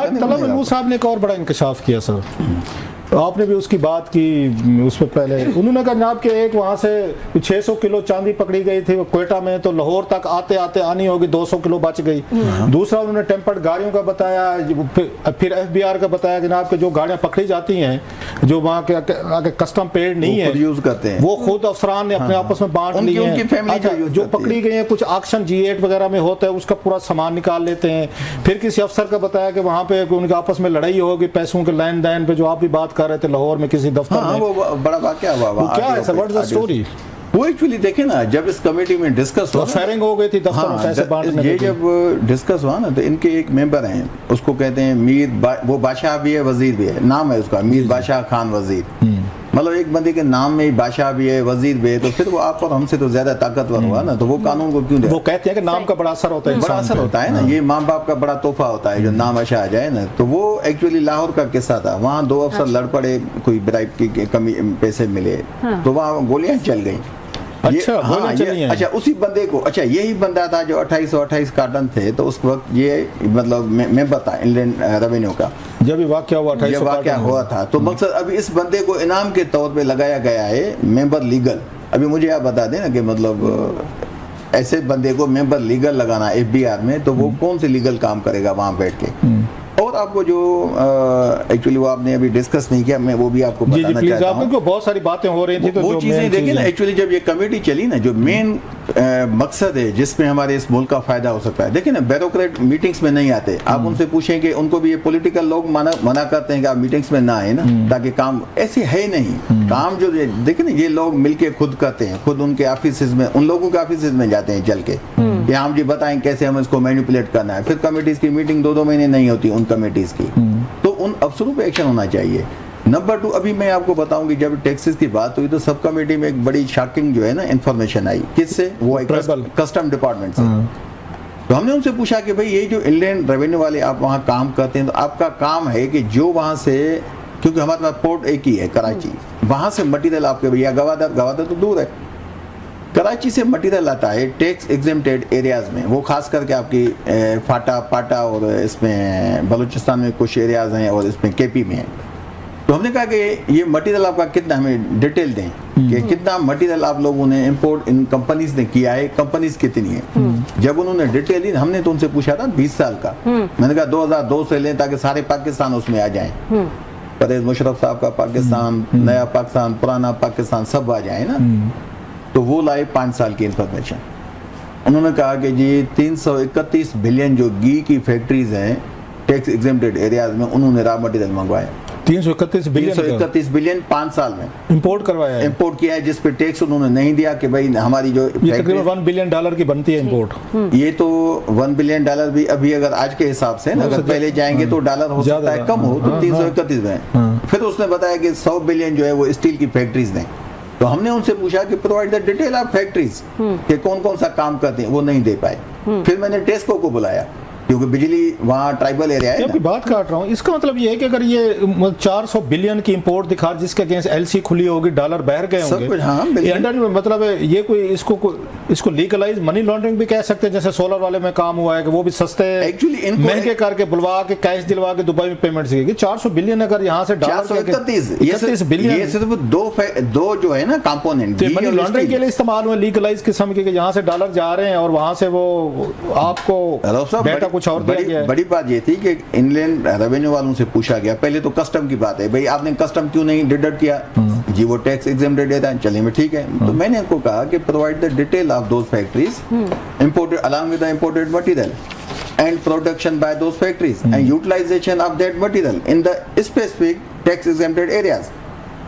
आज तलब महमूद साहब ने एक और बड़ा इंकशाफ किया सर, आपने भी उसकी बात की उस पर पहले। उन्होंने कहा जनाब कि एक वहाँ से 600 किलो चांदी पकड़ी गई थी वो क्वेटा में, तो लाहौर तक आते आते आनी होगी 200 किलो बच गई। दूसरा उन्होंने टेम्पर्ड गाड़ियों का बताया, फिर FBR का बताया जनाब कि जो गाड़ियाँ पकड़ी जाती हैं जो वहाँ के आगे कस्टम पेड नहीं है यूज करते हैं, वो खुद अफसरान ने अपने आपस में बांट ली है। जो पकड़ी गई है कुछ ऑक्शन G8 वगैरह में होता है उसका पूरा सामान निकाल लेते हैं। फिर किसी अफसर का बताया कि वहाँ पे उनके आपस में लड़ाई होगी पैसों के लेन देन पे, जो आप भी बात कर रहे थे लाहौर में किसी दफ्तर में। वो बड़ा वाकया हुआ। वो क्या है sir, what is the story? वो एक्चुअली देखे ना, जब इस कमेटी में डिस्कस हुआ, फायरिंग हो गई थी दफ्तर में पैसे बांटने, ये जब डिस्कस हुआ ना तो इनके एक मेंबर हैं, उसको कहते हैं वो बादशाह भी है वजीर भी है, नाम है उसका मीर बादशाह खान वजीर। मतलब एक बंदे के नाम में ही बादशाह भी है वजीर भी है, तो फिर वो आप और हमसे तो ज्यादा ताकतवर हुआ ना, तो वो कानून को क्यों दे? वो कहते हैं कि नाम का बड़ा असर होता है, बड़ा असर होता है ना, ये माँ बाप का बड़ा तोहफा होता है जो नाम अच्छा आ जाए ना। तो वो एक्चुअली लाहौर का किस्सा था, वहाँ 2 अफसर लड़ पड़े, कोई ब्राइब की कमी पैसे मिले, तो वहाँ गोलियां चल गई। अच्छा, अच्छा उसी बंदे को, अच्छा यही बंदा था जो 2828 कार्टन थे, तो उस वक्त ये मतलब मेंबर था इंडियन रेवेन्यू का, जब ये वाकया हुआ 2800 वाकया हुआ था। तो मकसद अभी इस बंदे को इनाम के तौर पे लगाया गया है मेंबर लीगल। अभी मुझे आप बता दें ना कि मतलब ऐसे बंदे को मेंबर लीगल लगाना FBR में, तो वो कौन से लीगल काम करेगा वहाँ बैठ के? और आपको जो एक्चुअली वो आपने अभी डिस्कस नहीं किया, मैं वो भी आपको बताना चाहता हूँ। आपको बहुत सारी बातें हो रही थी, तो वो चीजें देखिए ना, एक्चुअली जब ये कमेटी चली ना, जो मेन मकसद है जिसमें हमारे इस मुल्क का फायदा हो सकता है, देखिए ना ब्यूरोक्रेट मीटिंग्स में नहीं आते। आप उनसे पूछें कि उनको भी ये पॉलिटिकल लोग मना करते हैं कि आप मीटिंग्स में ना आए ना, ताकि काम ऐसे है नहीं। काम जो देखिए ना, ये लोग मिलके खुद करते हैं, खुद उनके ऑफिस में, उन लोगों के ऑफिस में जाते हैं चल के, कि हम जी बताएं कैसे हम इसको मैनिपुलेट करना है। फिर कमेटीज की मीटिंग 2-2 महीने नहीं होती उन कमेटीज की, तो उन अफसरों पे एक्शन होना चाहिए। नंबर 2, अभी मैं आपको बताऊंगी, जब टैक्सेस की बात हुई तो सब कमेटी में एक बड़ी शॉकिंग जो है ना इन्फॉर्मेशन आई। किससे? वो कस्टम डिपार्टमेंट से। तो हमने उनसे पूछा कि भाई ये जो इंडियन रेवेन्यू वाले आप वहाँ काम करते हैं, तो आपका काम है कि जो वहाँ से, क्योंकि हमारे पास पोर्ट एक ही है कराची, वहाँ से मटीरियल आपके भैया गवादर तो दूर है, कराची से मटीरियल आता है टैक्स एग्जेम्प्टेड एरियाज में, वो खास करके आपकी पाटा और इसमें बलूचिस्तान में कुछ एरियाज हैं और इसमें KP में है। तो हमने कहा कि ये मटेरियल आपका कितना, हमें डिटेल दें कि कितना मटेरियल आप लोगों ने इंपोर्ट इन कंपनीज ने किया है, कंपनीज कितनी है। जब उन्होंने डिटेल दी, हमने तो उनसे पूछा था 20 साल का, मैंने कहा 2002 से लें ताकि सारे पाकिस्तान उसमें आ जाएं, परवेज मुशर्रफ साहब का पाकिस्तान, नया पाकिस्तान, पुराना पाकिस्तान सब आ जाए ना। तो वो लाए 5 साल की इंफॉर्मेशन। उन्होंने कहा कि जी 331 बिलियन जो घी की फैक्ट्रीज हैं टैक्स एग्जेम्प्टेड एरियाज में, उन्होंने रॉ मटेरियल मंगवाया। 331 बिलियन 5 साल में इंपोर्ट करवाया है, इंपोर्ट किया है, जिस पे टैक्स उन्होंने नहीं दिया कि भाई हमारी जो ये तकरीबन $1 बिलियन की बनती है इंपोर्ट। ये तो $1 बिलियन भी अभी अगर आज के हिसाब से ना, अगर पहले जाएंगे तो डॉलर हो सकता है कम हो, तो 331 में। फिर उसने बताया कि 100 बिलियन जो है वो स्टील की फैक्ट्रीज ने। तो हमने उनसे पूछा कि provide the detail of factories, कि कौन कौन सा काम करते हैं, वो नहीं दे पाए। फिर मैंने टेस्को को बुलाया, क्योंकि बिजली वहाँ ट्राइबल एरिया है। मैं बात काट रहा हूँ, इसका मतलब ये है कि अगर ये 400 बिलियन की इंपोर्ट दिखा, जिसके अगेंस्ट LC खुली होगी, डॉलर बह गए होंगे, हाँ, मतलब है ये कोई इसको लीगलाइज मनी लॉन्ड्रिंग भी कह सकते हैं, जैसे सोलर वाले में काम हुआ है कि वो भी सस्ते महंगे करके बुलवा के कैश दिलवा के दुबई में पेमेंट सीखेगी। 400 बिलियन अगर यहाँ से 431 बिलियन, ये सिर्फ दो जो है ना कंपोनेंट मनी लॉन्ड्रिंग के लिए इस्तेमाल हुए, लीगलाइज किस्म के, यहाँ से डॉलर जा रहे हैं और वहाँ से वो आपको कुछ और बड़ी बात ये थी कि इंडियन रेवेन्यू वालों से पूछा गया, पहले तो कस्टम की बात है, भाई आपने कस्टम क्यों नहीं डिडक्ट किया? जी वो टैक्स एग्जेम्प्टेड देता है, चलिए मैं ठीक है। तो मैंने आपको कहा कि provide the detail of those factories imported along with the imported material and production by those factories and utilisation of that material in the specific tax exempted areas.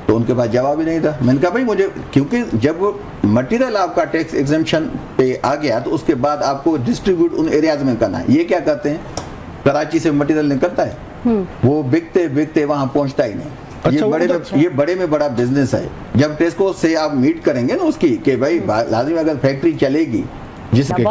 तो उनके पास जवाब ही नहीं था। मैंने कहा भाई मुझे, क्योंकि जब मटेरियल आपका टैक्स एग्जेम्पशन पे आ गया तो उसके बाद आपको डिस्ट्रीब्यूट उन एरियाज में करना है। ये क्या करते हैं, कराची से मटेरियल निकलता है, वो बिकते वहां पहुंचता ही नहीं। अच्छा, ये बड़े में बड़ा बिजनेस है। जब टेस्को से आप मीट करेंगे ना उसकी कि भाई लाजिम अगर फैक्ट्री चलेगी जिसके